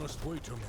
must wait a moment.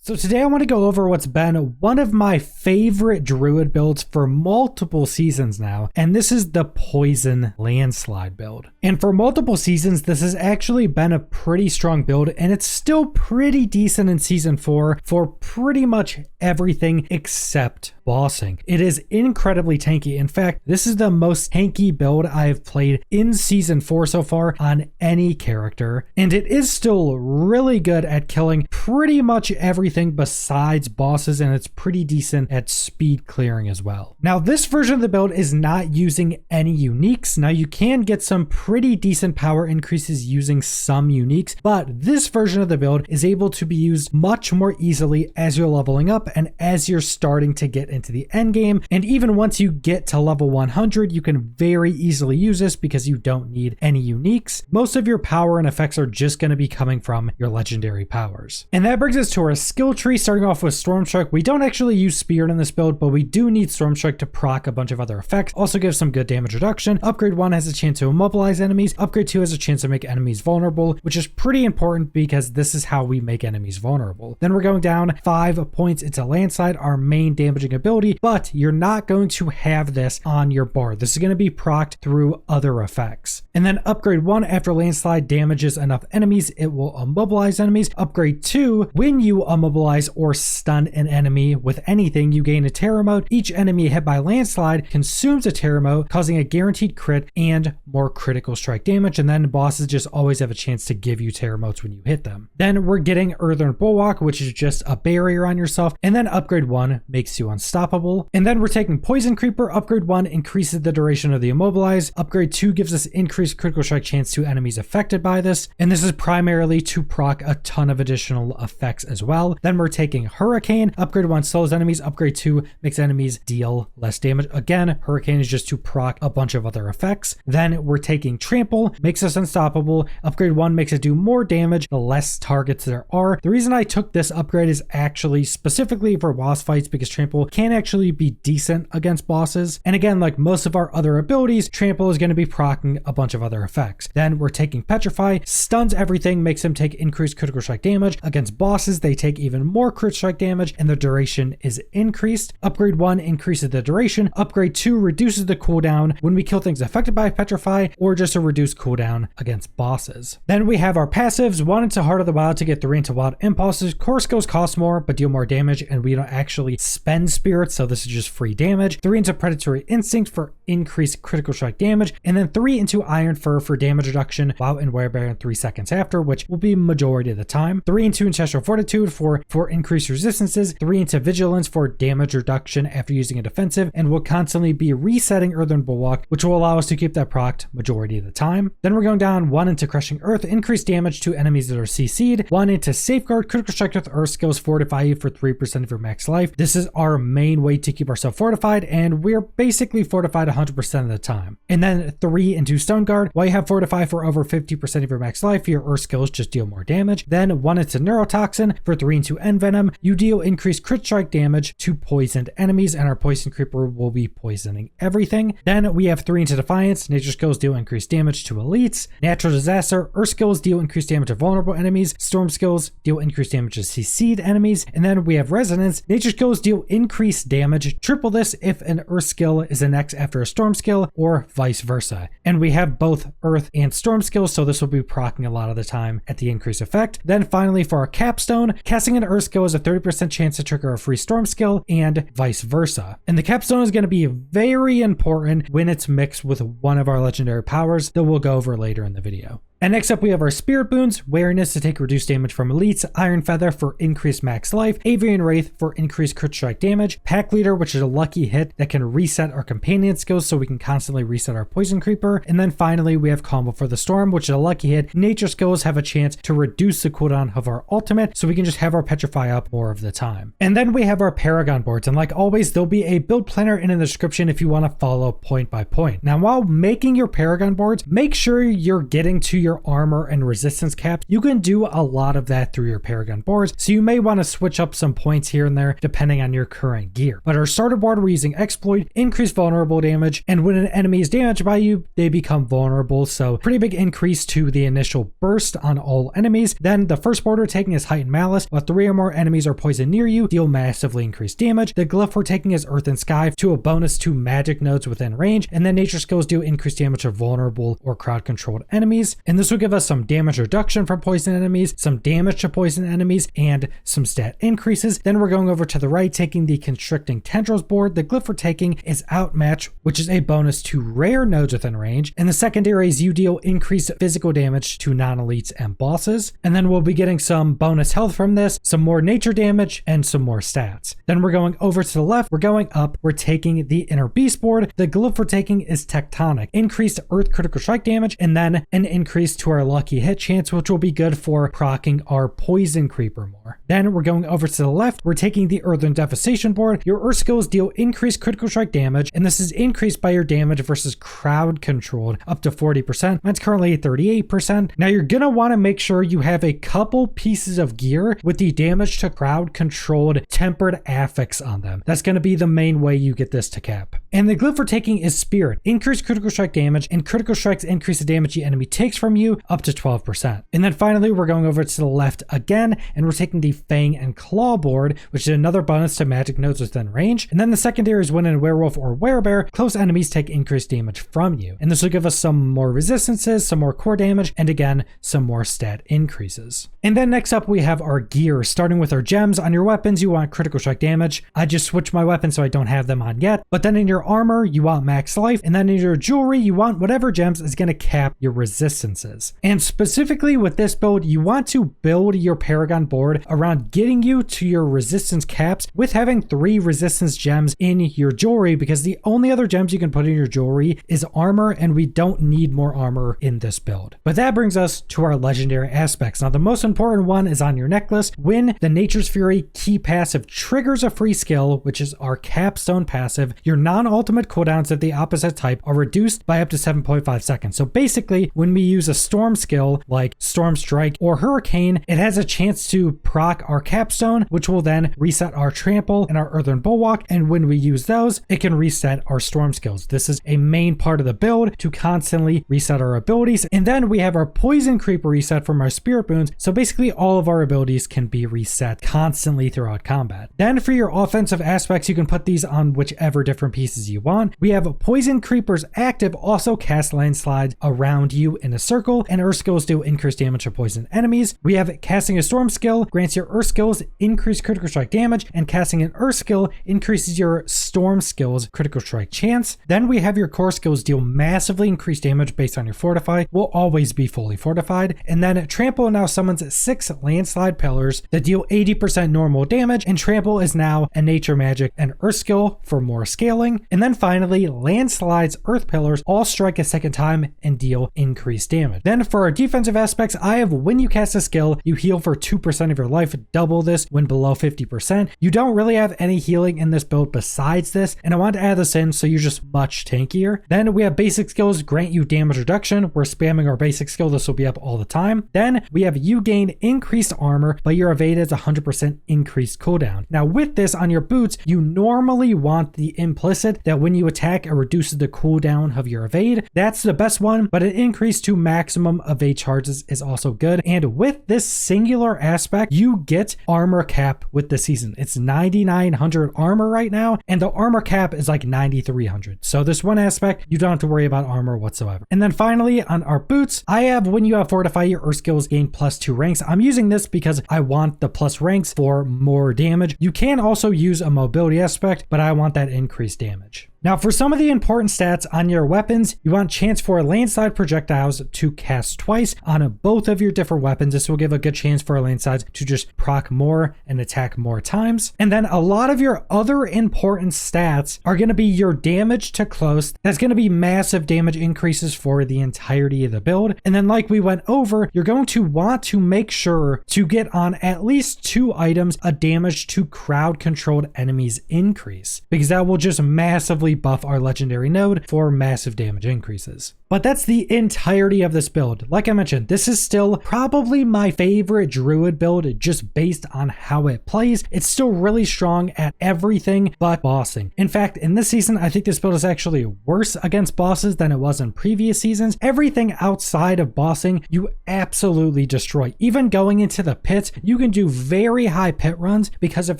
So today I want to go over what's been one of my favorite Druid builds for multiple seasons now, and this is the Poison Landslide build. And for multiple seasons, this has actually been a pretty strong build, and it's still pretty decent in Season 4 for pretty much everything except bossing. It is incredibly tanky. In fact, this is the most tanky build I've played in Season 4 so far on any character, and it is still really good at killing pretty much everything besides bosses, and it's pretty decent at speed clearing as well. Now, this version of the build is not using any uniques. Now, you can get some pretty decent power increases using some uniques, but this version of the build is able to be used much more easily as you're leveling up and as you're starting to get into the end game. And even once you get to level 100, you can very easily use this because you don't need any uniques. Most of your power and effects are just going to be coming from your legendary powers. And that brings us to our skill tree, starting off with Stormstrike. We don't actually use Spirit in this build, but we do need Stormstrike to proc a bunch of other effects. Also gives some good damage reduction. Upgrade 1 has a chance to immobilize enemies. Upgrade 2 has a chance to make enemies vulnerable, which is pretty important because this is how we make enemies vulnerable. Then we're going down 5 points into Landslide, our main damaging ability, but you're not going to have this on your board. This is going to be procced through other effects. And then Upgrade 1, after Landslide damages enough enemies, it will immobilize enemies. Upgrade 2, when you immobilize or stun an enemy with anything, you gain a terror mode. Each enemy hit by Landslide consumes a terror mode, causing a guaranteed crit and more critical strike damage. And then bosses just always have a chance to give you terror modes when you hit them. Then we're getting Earthen Bulwark, which is just a barrier on yourself. And then Upgrade 1 makes you unstoppable. And then we're taking Poison Creeper. Upgrade 1 increases the duration of the immobilize. Upgrade 2 gives us increased critical strike chance to enemies affected by this. And this is primarily to proc a ton of additional effects as well. Then we're taking Hurricane. Upgrade 1 slows enemies. Upgrade 2 makes enemies deal less damage. Again, Hurricane is just to proc a bunch of other effects. Then we're taking Trample, makes us unstoppable. Upgrade 1 makes it do more damage the less targets there are. The reason I took this upgrade is actually specifically for boss fights because Trample can actually be decent against bosses. And again, like most of our other abilities, Trample is going to be proccing a bunch of other effects. Then we're taking Petrify, stuns everything, makes them take increased critical strike damage. Against bosses, they take even more crit strike damage and the duration is increased. Upgrade 1 increases the duration. Upgrade 2 reduces the cooldown when we kill things affected by Petrify or just a reduced cooldown against bosses. Then we have our passives. 1 into Heart of the Wild to get 3 into Wild Impulses. Core skills cost more but deal more damage, and we don't actually spend spirits, so this is just free damage. 3 into Predatory Instinct for increased critical strike damage, and then 3 into Iron Fur for damage reduction while in Werebearing 3 seconds after, which will be majority of the time. 3 into Ancestral Fortitude for increased resistances. 3 into Vigilance for damage reduction after using a defensive, and will constantly be resetting Earthen Bulwark, which will allow us to keep that procced majority of the time. Then we're going down 1 into Crushing Earth, increased damage to enemies that are CC'd. 1 into Safeguard, critical strike with Earth skills fortify you for 3% of your max life. This is our main way to keep ourselves fortified, and we're basically fortified 100% of the time. And then 3 into Stone Guard. While you have Fortify for over 50% of your max life, your Earth skills just deal more damage. Then 1 into Neurotoxin for 3 into Envenom. You deal increased crit strike damage to poisoned enemies, and our Poison Creeper will be poisoning everything. Then we have 3 into Defiance. Nature skills deal increased damage to elites. Natural Disaster. Earth skills deal increased damage to vulnerable enemies. Storm skills deal increased damage to CC'd enemies. And then we have Resonance. Nature skills deal increased damage. Triple this if an Earth skill is an X after a Storm skill, or vice versa. And we have both Earth and Storm skills, so this will be proccing a lot of the time at the increased effect. Then finally for our Capstone, casting an Earth skill is a 30% chance to trigger a free Storm skill, and vice versa. And the Capstone is going to be very important when it's mixed with one of our legendary powers that we'll go over later in the video. And next up we have our Spirit Boons, Wariness to take reduced damage from elites, Iron Feather for increased max life, Avian Wraith for increased crit strike damage, Pack Leader, which is a lucky hit that can reset our companion skills so we can constantly reset our Poison Creeper, and then finally we have Combo for the Storm, which is a lucky hit. Nature skills have a chance to reduce the cooldown of our ultimate so we can just have our Petrify up more of the time. And then we have our Paragon boards, and like always there'll be a build planner in the description if you want to follow point by point. Now while making your Paragon boards, make sure you're getting to your your armor and resistance cap, you can do a lot of that through your Paragon boards, so you may want to switch up some points here and there depending on your current gear. But our starter board, we're using exploit, increased vulnerable damage, and when an enemy is damaged by you, they become vulnerable, so pretty big increase to the initial burst on all enemies. Then the first board we're taking is heightened malice. While 3 or more enemies are poisoned near you, deal massively increased damage. The glyph we're taking is earth and sky to a bonus to magic nodes within range, and then nature skills do increased damage to vulnerable or crowd controlled enemies, and this will give us some damage reduction from poison enemies, some damage to poison enemies, and some stat increases. Then we're going over to the right, taking the constricting tendrils board. The glyph we're taking is outmatch, which is a bonus to rare nodes within range, and the secondary is you deal increased physical damage to non-elites and bosses. And then we'll be getting some bonus health from this, some more nature damage, and some more stats. Then we're going over to the left, we're going up, we're taking the inner beast board. The glyph we're taking is tectonic, increased earth critical strike damage, and then an increase to our lucky hit chance, which will be good for proccing our poison creeper more. Then we're going over to the left, we're taking the earthen devastation board. Your earth skills deal increased critical strike damage, and this is increased by your damage versus crowd controlled up to 40%. Mine's currently 38%. Now you're gonna want to make sure you have a couple pieces of gear with the damage to crowd controlled tempered affix on them. That's going to be the main way you get this to cap. And the glyph we're taking is Spirit. Increased critical strike damage, and critical strikes increase the damage the enemy takes from you up to 12%. And then finally, we're going over to the left again, and we're taking the Fang and Claw board, which is another bonus to magic nodes within range. And then the secondary is when in werewolf or werebear, close enemies take increased damage from you. And this will give us some more resistances, some more core damage, and again, some more stat increases. And then next up, we have our gear, starting with our gems. On your weapons, you want critical strike damage. I just switched my weapon, so I don't have them on yet. But then in your armor, you want max life. And then in your jewelry, you want whatever gems is going to cap your resistances. And specifically with this build, you want to build your Paragon board around getting you to your resistance caps with having 3 resistance gems in your jewelry, because the only other gems you can put in your jewelry is armor, and we don't need more armor in this build. But that brings us to our legendary aspects. Now, the most important one is on your necklace. When the Nature's Fury key passive triggers a free skill, which is our capstone passive, your non-ultimate cooldowns of the opposite type are reduced by up to 7.5 seconds. So basically, when we use a storm skill like Storm Strike or Hurricane, it has a chance to proc our capstone, which will then reset our trample and our earthen bulwark. And when we use those, it can reset our storm skills. This is a main part of the build to constantly reset our abilities. And then we have our poison creeper reset from our spirit boons. So basically all of our abilities can be reset constantly throughout combat. Then for your offensive aspects, you can put these on whichever different pieces you want. We have poison creepers active, also cast landslides around you in a circle, and earth skills do increased damage to poison enemies. We have casting a storm skill, grants your earth skills increased critical strike damage, and casting an earth skill increases your storm skills critical strike chance. Then we have your core skills deal massively increased damage based on your fortify, will always be fully fortified. And then trample now summons 6 landslide pillars that deal 80% normal damage, and trample is now a nature magic and earth skill for more scaling. And then finally, landslide's earth pillars all strike a second time and deal increased damage. Then for our defensive aspects, I have when you cast a skill, you heal for 2% of your life, double this when below 50%. You don't really have any healing in this build besides this, and I want to add this in so you're just much tankier. Then we have basic skills grant you damage reduction. We're spamming our basic skill, this will be up all the time. Then we have you gain increased armor, but your evade is 100% increased cooldown. Now with this on your boots, you normally want the implicit that when you attack, it reduces the cooldown of your evade. That's the best one, but an increase to maximum evade charges is also good. And with this singular aspect, you get armor cap with the season. It's 9,900 armor right now, and the armor cap is like 9,300. So this one aspect, you don't have to worry about armor whatsoever. And then finally on our boots, I have when you have fortify, your earth skills gain +2 ranks. I'm using this because I want the plus ranks for more damage. You can also use a mobility aspect, but I want that increased damage. Now for some of the important stats on your weapons, you want chance for landslide projectiles to cast twice on both of your different weapons. This will give a good chance for landslides to just proc more and attack more times. And then a lot of your other important stats are going to be your damage to close. That's going to be massive damage increases for the entirety of the build. And then like we went over, you're going to want to make sure to get on at least 2 items a damage to crowd controlled enemies increase, because that will just massively buff our legendary node for massive damage increases. But that's the entirety of this build. Like I mentioned, this is still probably my favorite Druid build just based on how it plays. It's still really strong at everything but bossing. In fact, in this season, I think this build is actually worse against bosses than it was in previous seasons. Everything outside of bossing, you absolutely destroy. Even going into the pits, you can do very high pit runs because of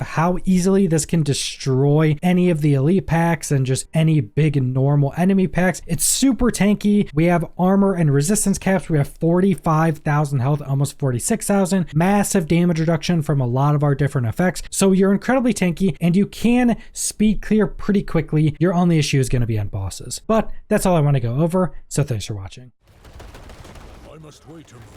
how easily this can destroy any of the elite packs and just any big normal enemy packs. It's super tanky. We have armor and resistance caps. We have 45,000 health, almost 46,000. Massive damage reduction from a lot of our different effects. So you're incredibly tanky and you can speed clear pretty quickly. Your only issue is going to be on bosses. But that's all I want to go over. So thanks for watching. I must wait a moment.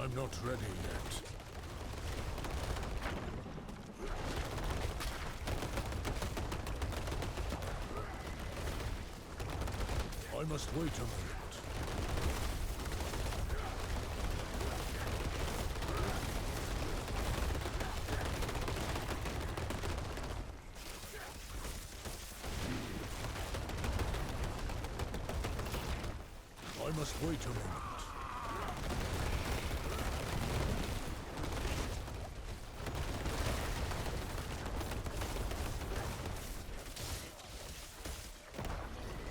I'm not ready yet. I must wait a moment. I must wait a moment.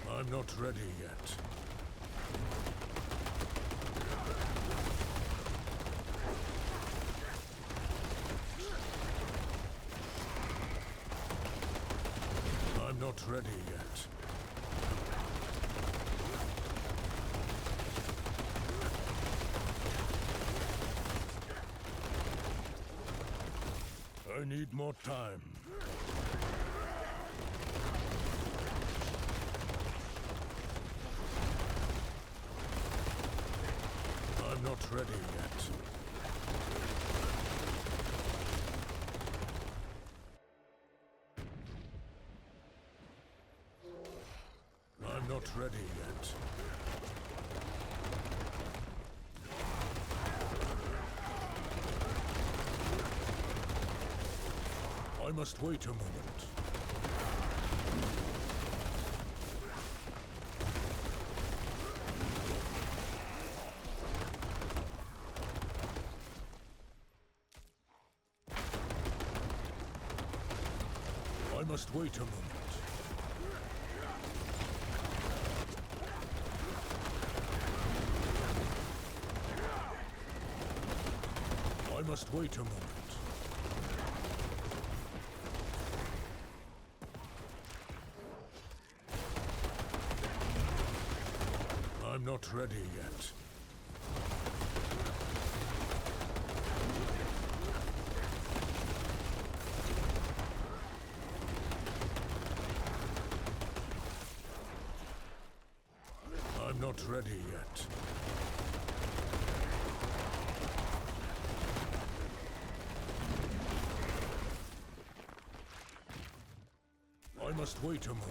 I'm not ready yet. I'm not ready yet. I need more time. I'm not ready yet. I'm not ready yet. I must wait a moment. I must wait a moment. I must wait a moment. I'm not ready yet. I'm not ready yet. I must wait a moment.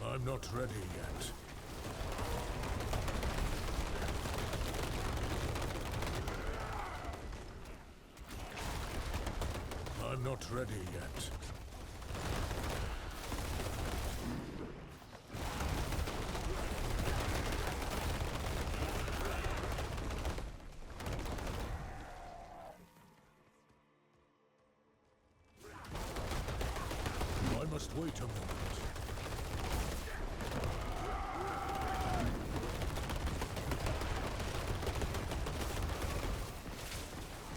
I'm not ready yet. I'm not ready yet. I must wait a moment.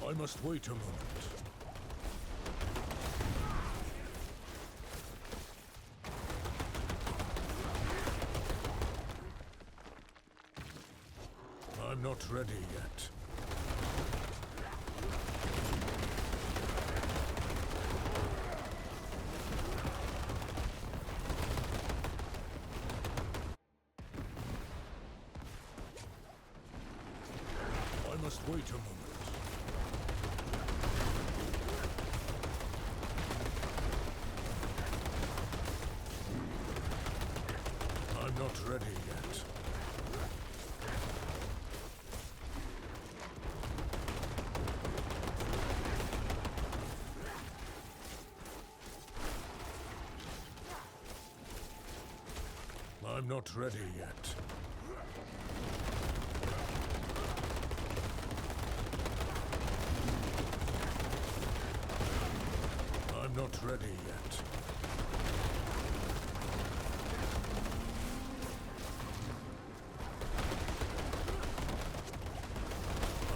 I must wait a moment. I'm not ready yet. I must wait a moment. not ready yet. I'm not ready yet. I'm not ready yet.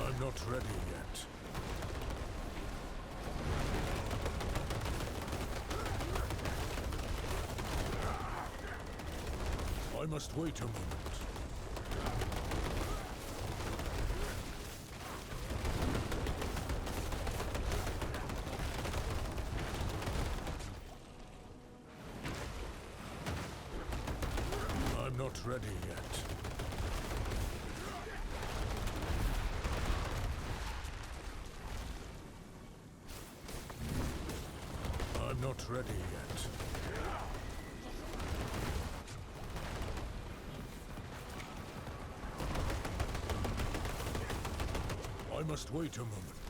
I'm not ready yet. I must wait a moment. I'm not ready yet. I'm not ready yet. I must wait a moment.